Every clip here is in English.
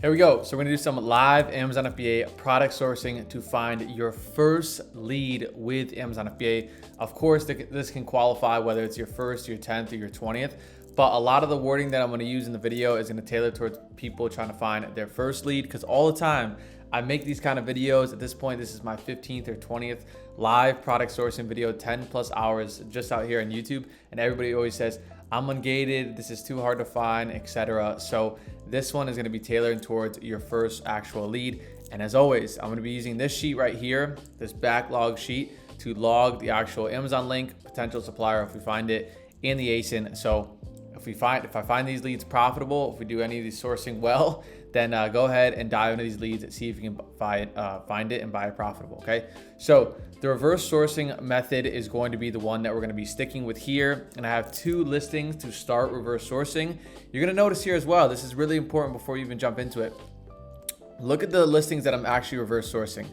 Here we go. So we're gonna do some live Amazon FBA product sourcing to find your first lead with Amazon FBA. Of course, this can qualify whether it's your first, your 10th, or your 20th. But a lot of the wording that I'm gonna use in the video is gonna tailor towards people trying to find their first lead, because all the time I make these kind of videos. At this point, this is my 15th or 20th live product sourcing video, 10 plus hours just out here on YouTube. And everybody always says, I'm ungated, this is too hard to find, etc. So this one is gonna be tailored towards your first actual lead. And as always, I'm gonna be using this sheet right here, this backlog sheet, to log the actual Amazon link, potential supplier if we find it, and the ASIN. So if I find these leads profitable, if we do any of these sourcing well, then go ahead and dive into these leads and see if you can find it and buy it profitable, okay? So the reverse sourcing method is going to be the one that we're gonna be sticking with here. And I have two listings to start reverse sourcing. You're gonna notice here as well, this is really important before you even jump into it. Look at the listings that I'm actually reverse sourcing.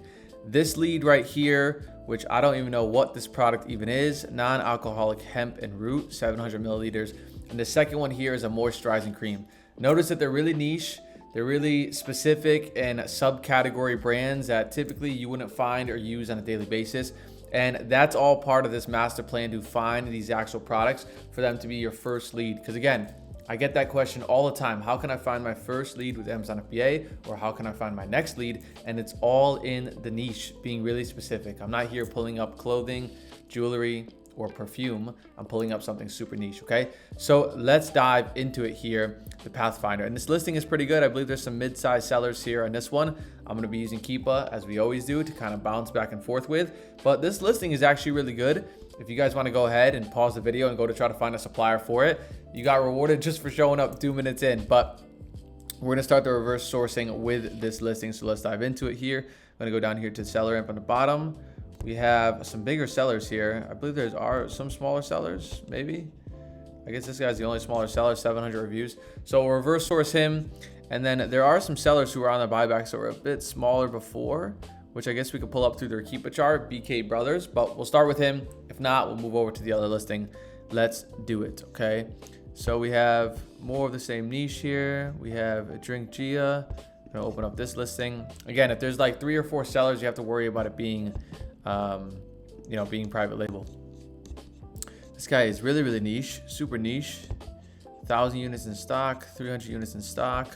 This lead right here, which I don't even know what this product even is, non-alcoholic hemp and root, 700 milliliters. And the second one here is a moisturizing cream. Notice that they're really niche. They're really specific and subcategory brands that typically you wouldn't find or use on a daily basis. And that's all part of this master plan to find these actual products for them to be your first lead. Because again, I get that question all the time. How can I find my first lead with Amazon FBA? Or how can I find my next lead? And it's all in the niche, being really specific. I'm not here pulling up clothing, jewelry, or perfume. I'm pulling up something super niche, okay? So let's dive into it here, the Pathfinder. And this listing is pretty good. I believe there's some mid-sized sellers here on this one. I'm gonna be using Keepa, as we always do, to kind of bounce back and forth with. But this listing is actually really good. If you guys wanna go ahead and pause the video and go to try to find a supplier for it, you got rewarded just for showing up 2 minutes in. But we're gonna start the reverse sourcing with this listing. So let's dive into it here. I'm gonna go down here to SellerAmp on the bottom. We have some bigger sellers here. I believe there are some smaller sellers, maybe. I guess this guy's the only smaller seller, 700 reviews. So we'll reverse source him. And then there are some sellers who are on the buyback, so we're a bit smaller before, which I guess we could pull up through their Keepa chart, BK Brothers, but we'll start with him. If not, we'll move over to the other listing. Let's do it, okay? So we have more of the same niche here. We have a Drink Gia. I'm gonna open up this listing. Again, if there's like 3 or 4 sellers, you have to worry about it being being private label. This guy is really, really niche, super niche. 1,000 units in stock, 300 units in stock.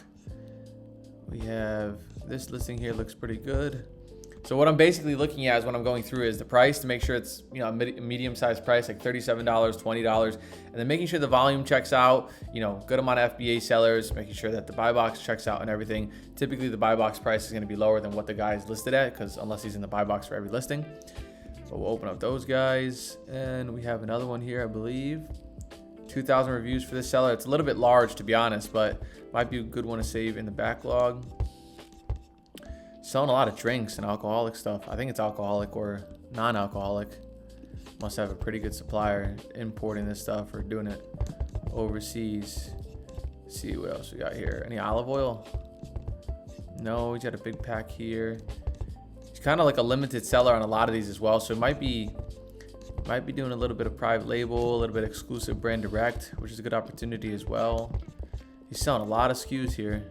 We have this listing here, looks pretty good. So what I'm basically looking at is when I'm going through is the price to make sure it's a medium-sized price, like $37, $20, and then making sure the volume checks out, good amount of FBA sellers, making sure that the buy box checks out and everything. Typically the buy box price is going to be lower than what the guy is listed at, because unless he's in the buy box for every listing. So we'll open up those guys, and we have another one here, I believe. 2,000 reviews for this seller. It's a little bit large, to be honest, but might be a good one to save in the backlog. Selling a lot of drinks and alcoholic stuff. I think it's alcoholic or non-alcoholic. Must have a pretty good supplier importing this stuff or doing it overseas. Let's see what else we got here. Any olive oil? No, he's got a big pack here. He's kind of like a limited seller on a lot of these as well. So it might be doing a little bit of private label, a little bit exclusive brand direct, which is a good opportunity as well. He's selling a lot of SKUs here.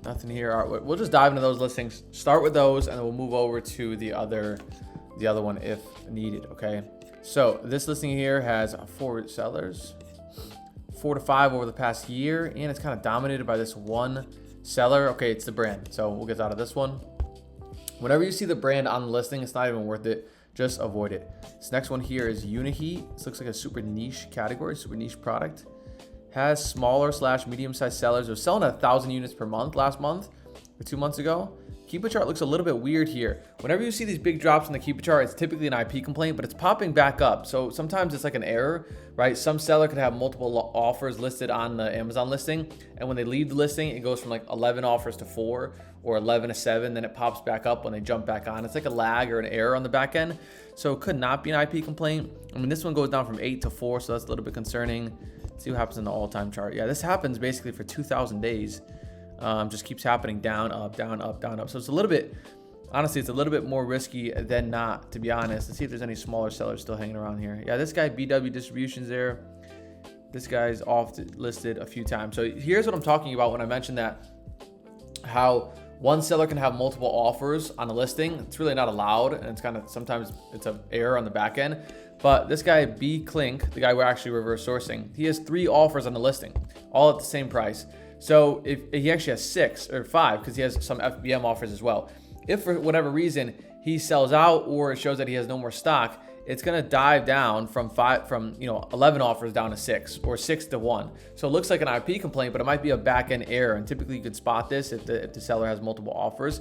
Nothing here. All right, we'll just dive into those listings, start with those, and then we'll move over to the other one if needed, okay? So this listing here has 4 sellers, 4 to 5 over the past year, and it's kind of dominated by this one seller. Okay, it's the brand, so we'll get out of this one. Whenever you see the brand on the listing, it's not even worth it. Just avoid it. This next one here is Uniheat. This looks like a super niche category, super niche product. Has smaller / medium-sized sellers. They're selling 1,000 units per month last month or 2 months ago. Keepa chart looks a little bit weird here. Whenever you see these big drops in the Keepa chart, it's typically an IP complaint, but it's popping back up. So sometimes it's like an error, right? Some seller could have multiple offers listed on the Amazon listing, and when they leave the listing, it goes from like 11 offers to 4 or 11 to 7, then it pops back up when they jump back on. It's like a lag or an error on the back end. So it could not be an IP complaint. I mean, this one goes down from 8 to 4, so that's a little bit concerning. Let's see what happens in the all-time chart. Yeah, this happens basically for 2,000 days. Just keeps happening, down, up, down, up, down, up. So it's a little bit, honestly, it's a little bit more risky than not, to be honest. Let's see if there's any smaller sellers still hanging around here. Yeah, this guy, BW Distribution's there. This guy's off listed a few times. So here's what I'm talking about when I mentioned that, how one seller can have multiple offers on a listing. It's really not allowed, and it's kind of, sometimes it's an error on the back end. But this guy, B Clink, the guy we're actually reverse sourcing, he has 3 offers on the listing, all at the same price. So if he actually has 6 or 5, because he has some FBM offers as well. If for whatever reason he sells out or it shows that he has no more stock, it's gonna dive down from 11 offers down to 6 or 6 to 1. So it looks like an IP complaint, but it might be a back-end error. And typically you could spot this if the seller has multiple offers.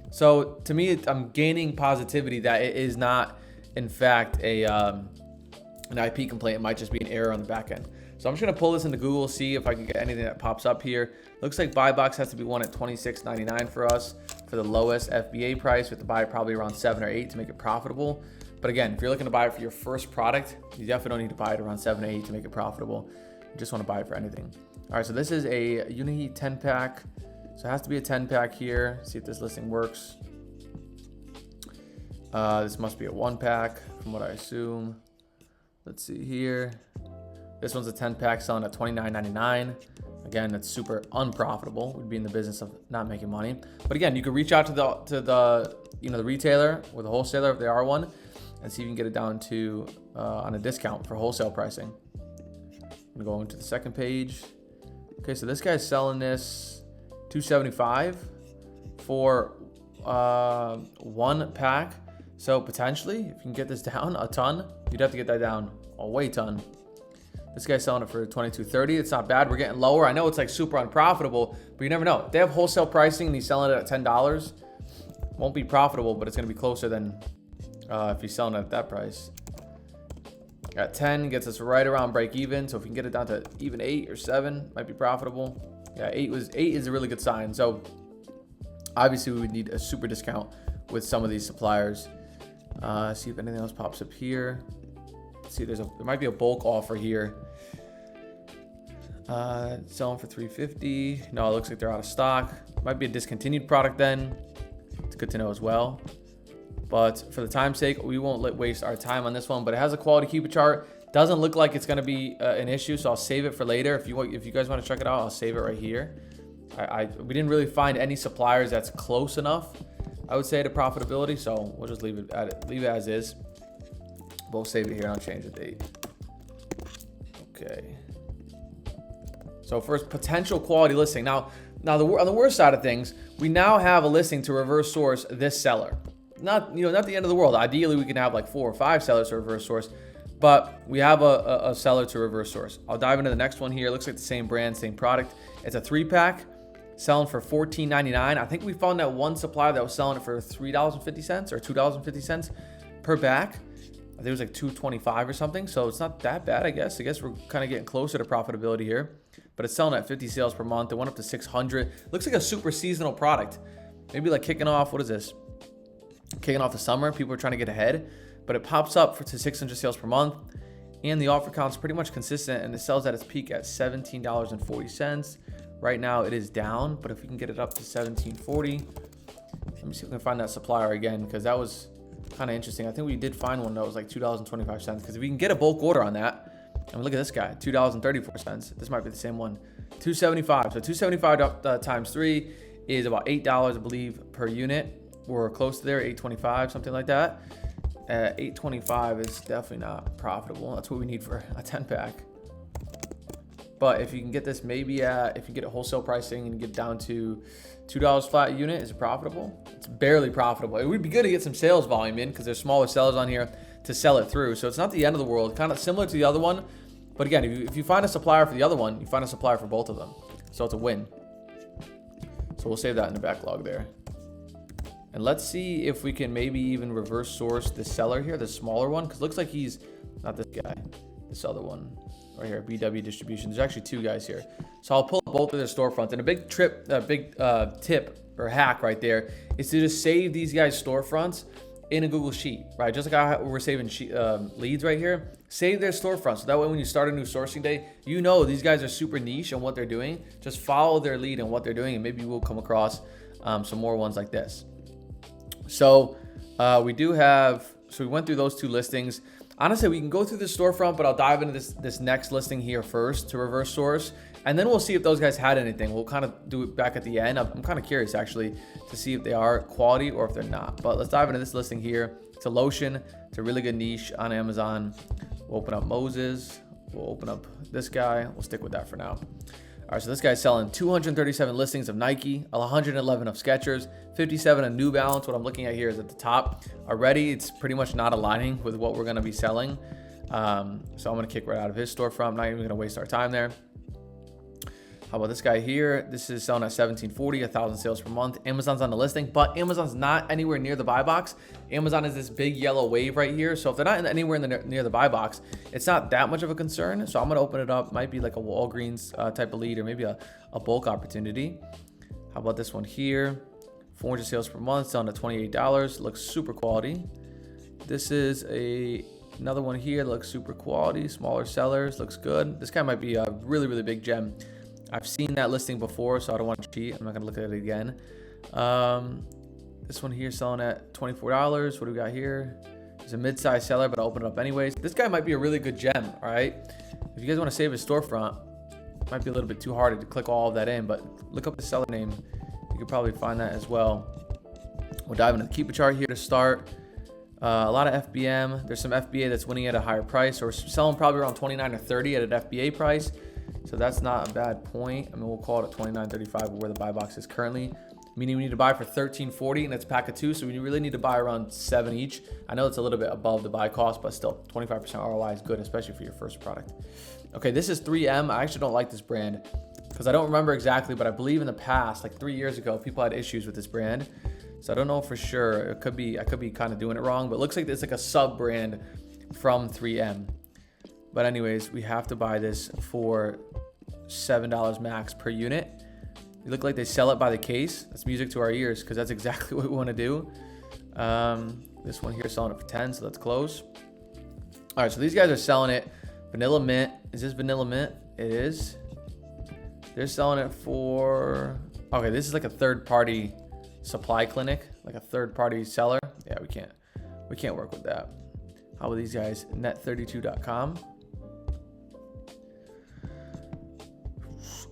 So to me, I'm gaining positivity that it is not, in fact, an IP complaint. It might just be an error on the back end. So I'm just gonna pull this into Google, see if I can get anything that pops up here. Looks like buy box has to be one at $26.99 for us for the lowest FBA price. We have to buy it probably around 7 or 8 to make it profitable. But again, if you're looking to buy it for your first product, you definitely don't need to buy it around 7 or 8 to make it profitable. You just want to buy it for anything. All right, so this is a Unity 10 pack. So it has to be a 10 pack here. See if this listing works. This must be a 1 pack from what I assume. Let's see here. This one's a 10 pack selling at $29.99. Again, that's super unprofitable. We'd be in the business of not making money. But again, you could reach out to the retailer or the wholesaler if they are one, and see if you can get it down to on a discount for wholesale pricing. I'm gonna go into the second page. Okay, so this guy's selling this $275 for 1 pack. So potentially, if you can get this down a ton, you'd have to get that down a way ton. This guy's selling it for $22.30. It's not bad. We're getting lower. I know it's like super unprofitable, but you never know. If they have wholesale pricing and he's selling it at $10, won't be profitable, but it's gonna be closer than if he's selling it at that price. At 10 gets us right around break even. So if we can get it down to even 8 or 7, might be profitable. Yeah, 8 is a really good sign. So obviously we would need a super discount with some of these suppliers. See if anything else pops up here. Let's see, there might be a bulk offer here. Selling for $350. No, it looks like they're out of stock. Might be a discontinued product then. It's good to know as well. But for the time's sake, we won't waste our time on this one. But it has a quality Cupid chart. Doesn't look like it's going to be an issue, so I'll save it for later. If you guys want to check it out, I'll save it right here. We didn't really find any suppliers that's close enough, I would say, to profitability. So we'll just leave it as is. We'll save it here and I'll change the date. Okay. So first, potential quality listing. Now on the worst side of things, we now have a listing to reverse source this seller. Not the end of the world. Ideally, we can have like 4 or 5 sellers to reverse source, but we have a seller to reverse source. I'll dive into the next one here. It looks like the same brand, same product. It's a 3-pack selling for $14.99. I think we found that one supplier that was selling it for $3.50 or $2.50 per pack. I think it was like $2.25 or something. So it's not that bad, I guess. I guess we're kind of getting closer to profitability here, but it's selling at 50 sales per month. It went up to 600. Looks like a super seasonal product. Maybe like kicking off, what is this? Kicking off the summer, people are trying to get ahead, but it pops up to 600 sales per month, and the offer count's pretty much consistent, and it sells at its peak at $17.40. Right now it is down, but if we can get it up to $17.40, let me see if we can find that supplier again, because that was kind of interesting. I think we did find one that was like $2.25, because if we can get a bulk order on that, and look at this guy, $2.34. This might be the same one. $2.75. So $2.75 times 3 is about $8, I believe, per unit. We're close to there, $8.25, something like that. $8.25 is definitely not profitable. That's what we need for a 10-pack. But if you can get this, maybe if you get a wholesale pricing and get it down to $2 flat a unit, is it profitable? It's barely profitable. It would be good to get some sales volume in because there's smaller sellers on here to sell it through. So it's not the end of the world. Kind of similar to the other one. But again, if you find a supplier for the other one, you find a supplier for both of them. So it's a win. So we'll save that in the backlog there. And let's see if we can maybe even reverse source the seller here, the smaller one, because it looks like he's not this guy, this other one right here, BW Distribution. There's actually 2 guys here. So I'll pull up both of their storefronts. And a big tip or hack right there is to just save these guys' storefronts in a Google Sheet, right? Just like how we're saving leads right here. Save their storefront. So that way when you start a new sourcing day, you know these guys are super niche on what they're doing. Just follow their lead and what they're doing, and maybe we'll come across some more ones like this. So we went through those 2 listings. Honestly, we can go through the storefront, but I'll dive into this next listing here first to reverse source. And then we'll see if those guys had anything. We'll kind of do it back at the end. I'm kind of curious actually to see if they are quality or if they're not. But let's dive into this listing here. It's a lotion. It's a really good niche on Amazon. We'll open up Moses. We'll open up this guy. We'll stick with that for now. All right, so this guy's selling 237 listings of Nike, 111 of Skechers, 57 of New Balance. What I'm looking at here is at the top. Already, it's pretty much not aligning with what we're going to be selling. So I'm going to kick right out of his storefront. I'm not even going to waste our time there. How about this guy here? This is selling at $17.40, 1,000 sales per month. Amazon's on the listing, but Amazon's not anywhere near the buy box. Amazon is this big yellow wave right here. So if they're not anywhere near the buy box, it's not that much of a concern. So I'm going to open it up. Might be like a Walgreens type of lead or maybe a bulk opportunity. How about this one here? 400 sales per month, selling at $28. Looks super quality. This is another one here. Looks super quality. Smaller sellers. Looks good. This guy might be a really, really big gem. I've seen that listing before, so I don't want to cheat. I'm not going to look at it again. This one here selling at $24. What do we got here? It's a mid-sized seller, but I'll open it up anyways. This guy might be a really good gem, all right? If you guys want to save his storefront, it might be a little bit too hard to click all of that in, but look up the seller name. You could probably find that as well. We'll dive into the Keep a chart here to start. A lot of FBM. There's some FBA that's winning at a higher price, or selling probably around 29 or 30 at an FBA price. So that's not a bad point. I mean, we'll call it at $29.35 where the buy box is currently. Meaning we need to buy for $13.40 and it's a pack of 2. So we really need to buy around 7 each. I know it's a little bit above the buy cost, but still 25% ROI is good, especially for your first product. Okay, this is 3M. I actually don't like this brand because I don't remember exactly, but I believe in the past, like 3 years ago, people had issues with this brand. So I don't know for sure. I could be kind of doing it wrong, but it looks like it's like a sub brand from 3M. But anyways, we have to buy this for $7 max per unit. They look like they sell it by the case. That's music to our ears because that's exactly what we want to do. This one here selling it for 10, so let's close. All right, so these guys are selling it vanilla mint. Is this vanilla mint? It is. They're selling it for, okay, this is like a third-party supply clinic, like a third-party seller. Yeah, we can't work with that. How about these guys? Net32.com.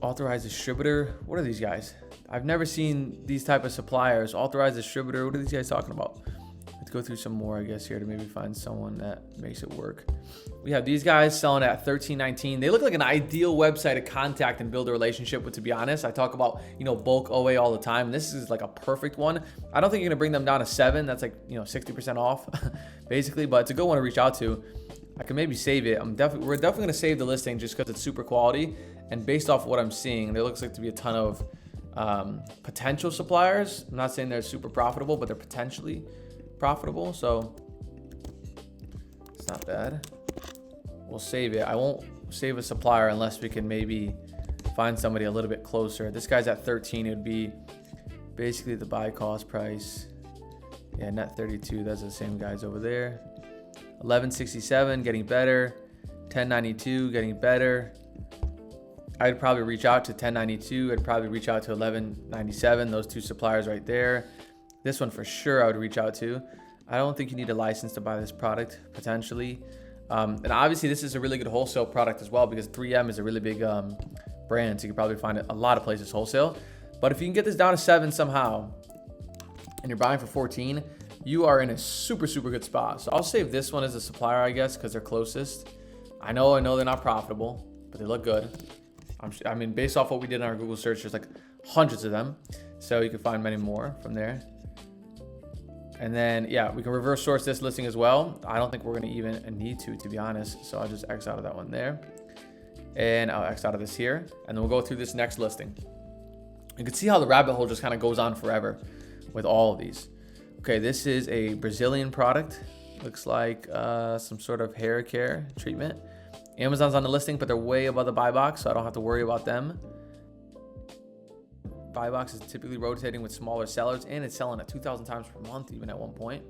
Authorized distributor. What are these guys? I've never seen these type of suppliers. Authorized distributor. What are these guys talking about? Let's go through some more, I guess, here to maybe find someone that makes it work. We have these guys selling at $13.19. They look like an ideal website to contact and build a relationship with, to be honest. I talk about, bulk OA all the time. This is like a perfect one. I don't think you're gonna bring them down to 7. That's like, 60% off basically, but it's a good one to reach out to. I can maybe save it. We're definitely gonna save the listing just because it's super quality. And based off what I'm seeing, there looks like to be a ton of potential suppliers. I'm not saying they're super profitable, but they're potentially profitable. So it's not bad. We'll save it. I won't save a supplier unless we can maybe find somebody a little bit closer. This guy's at 13. It would be basically the buy cost price. Yeah, net 32. That's the same guys over there. 1167, getting better. 1092, getting better. I'd probably reach out to 1092. I'd probably reach out to 1197. Those two suppliers right there. This one for sure I would reach out to. I don't think you need a license to buy this product, potentially. And obviously this is a really good wholesale product as well because 3M is a really big brand. So you can probably find it a lot of places wholesale. But if you can get this down to 7 somehow and you're buying for 14, you are in a super, super good spot. So I'll save this one as a supplier, I guess, because they're closest. I know they're not profitable, but they look good. I mean, based off what we did in our Google search, there's like hundreds of them. So you can find many more from there. And then, yeah, we can reverse source this listing as well. I don't think we're going to even need to be honest. So I'll just X out of that one there. And I'll X out of this here. And then we'll go through this next listing. You can see how the rabbit hole just kind of goes on forever with all of these. Okay, this is a Brazilian product. Looks like some sort of hair care treatment. Amazon's on the listing, but they're way above the buy box, so I don't have to worry about them. Buy box is typically rotating with smaller sellers, and it's selling at 2,000 times per month, even at one point.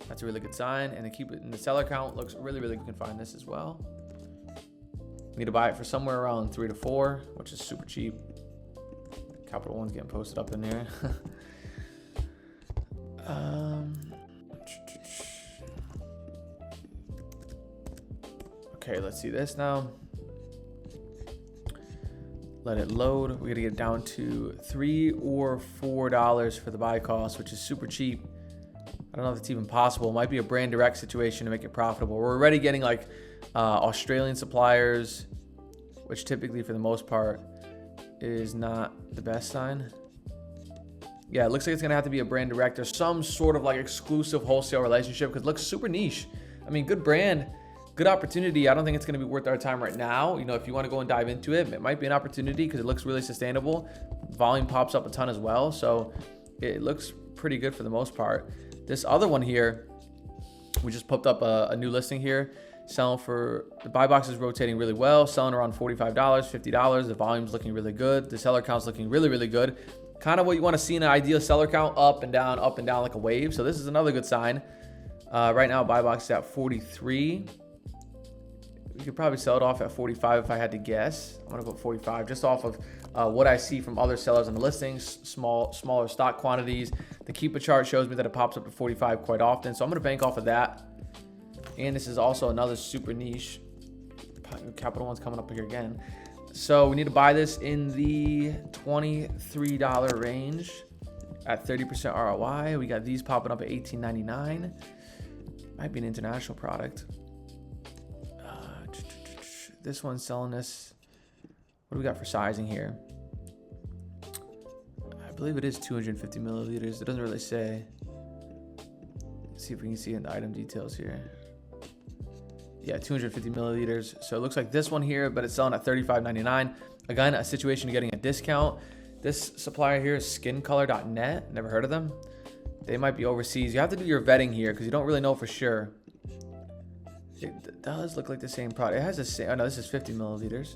That's a really good sign. And they keep it in the seller count. Looks really, really good. You can find this as well. Need to buy it for somewhere around 3 to 4, which is super cheap. Capital One's getting posted up in there. Okay, let's see this now. Let it load. We're gonna get down to $3 or $4 for the buy cost, which is super cheap. I don't know if it's even possible. It might be a brand direct situation to make it profitable. We're already getting like Australian suppliers, which typically for the most part is not the best sign. Yeah, it looks like it's gonna have to be a brand direct or some sort of like exclusive wholesale relationship because it looks super niche. I mean, good brand, good opportunity. I don't think it's gonna be worth our time right now. You know, if you wanna go and dive into it, it might be an opportunity because it looks really sustainable. Volume pops up a ton as well. So it looks pretty good for the most part. This other one here, we just popped up a new listing here. Selling for, the buy box is rotating really well, selling around $45, $50. The volume's looking really good. The seller count's looking really, really good. Kind of what you want to see in an ideal seller count, up and down like a wave. So this is another good sign. Right now, buy box is at 43. We could probably sell it off at 45 if I had to guess. I'm gonna go 45 just off of what I see from other sellers on the listings, smaller stock quantities. The Keepa chart shows me that it pops up to 45 quite often. So I'm gonna bank off of that. And this is also another super niche. Capital One's coming up here again. So we need to buy this in the $23 range at 30% ROI. We got these popping up at $18.99. Might be an international product. This one's selling this. What do we got for sizing here? I believe it is 250 milliliters. It doesn't really say. Let's see if we can see in the item details here. Yeah, 250 milliliters. So it looks like this one here, but it's selling at $35.99. Again, a situation of getting a discount. This supplier here is skincolor.net. Never heard of them. They might be overseas. You have to do your vetting here because you don't really know for sure. It does look like the same product. It has the same, oh no, this is 50 milliliters.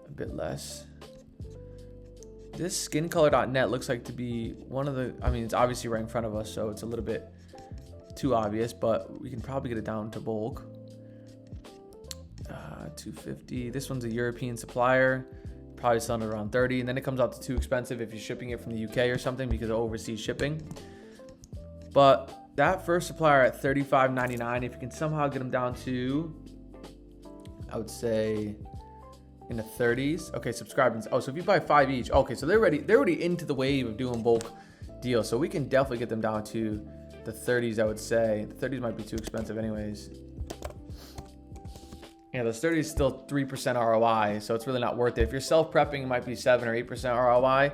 A bit less. This skincolor.net looks like to be one of the, I mean, it's obviously right in front of us, so it's a little bit too obvious, but we can probably get it down to bulk. 250. This one's a European supplier, probably selling it around 30, and then it comes out to too expensive if you're shipping it from the UK or something because of overseas shipping. But that first supplier at $35.99, if you can somehow get them down to, I would say in the 30s. Okay, subscribers. Oh, so if you buy 5 each, okay, so they're already into the wave of doing bulk deals, so we can definitely get them down to the 30s. I would say the 30s might be too expensive anyways. Yeah, the 30 is still 3% ROI, so it's really not worth it. If you're self-prepping, it might be 7 or 8% ROI.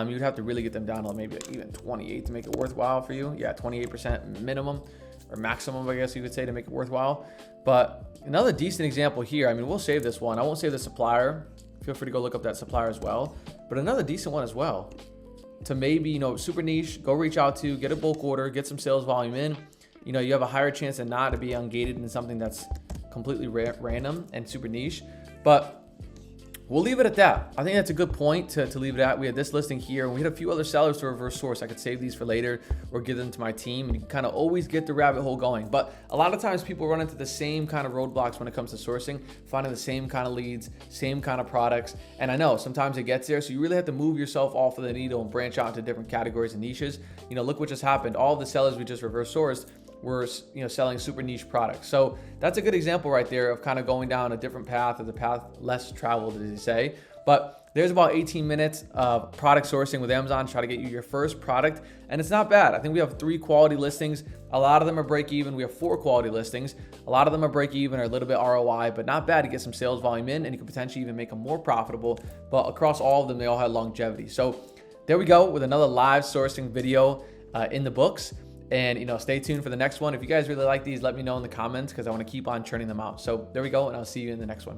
You'd have to really get them down to maybe even 28 to make it worthwhile for you. Yeah, 28% minimum or maximum, I guess you could say, to make it worthwhile. But another decent example here, I mean, we'll save this one. I won't save the supplier. Feel free to go look up that supplier as well. But another decent one as well. To maybe, you know, super niche, go reach out to, get a bulk order, get some sales volume in. You know, you have a higher chance than not to be ungated in something that's completely random and super niche. But we'll leave it at that. I think that's a good point to leave it at. We had this listing here, and we had a few other sellers to reverse source. I could save these for later or give them to my team, and you can kind of always get the rabbit hole going. But a lot of times people run into the same kind of roadblocks when it comes to sourcing, finding the same kind of leads, same kind of products. And I know sometimes it gets there, so you really have to move yourself off of the needle and branch out into different categories and niches. You know, look what just happened. All the sellers we just reverse sourced were, you know, selling super niche products. So that's a good example right there of kind of going down a different path, or the path less traveled, as you say. But there's about 18 minutes of product sourcing with Amazon to try to get you your first product, and it's not bad. I think we have 3 quality listings. A lot of them are break even. We have 4 quality listings. A lot of them are break even or a little bit ROI, but not bad to get some sales volume in, and you can potentially even make them more profitable. But across all of them, they all had longevity. So there we go with another live sourcing video in the books. And, you know, stay tuned for the next one. If you guys really like these, let me know in the comments because I want to keep on churning them out. So there we go, and I'll see you in the next one.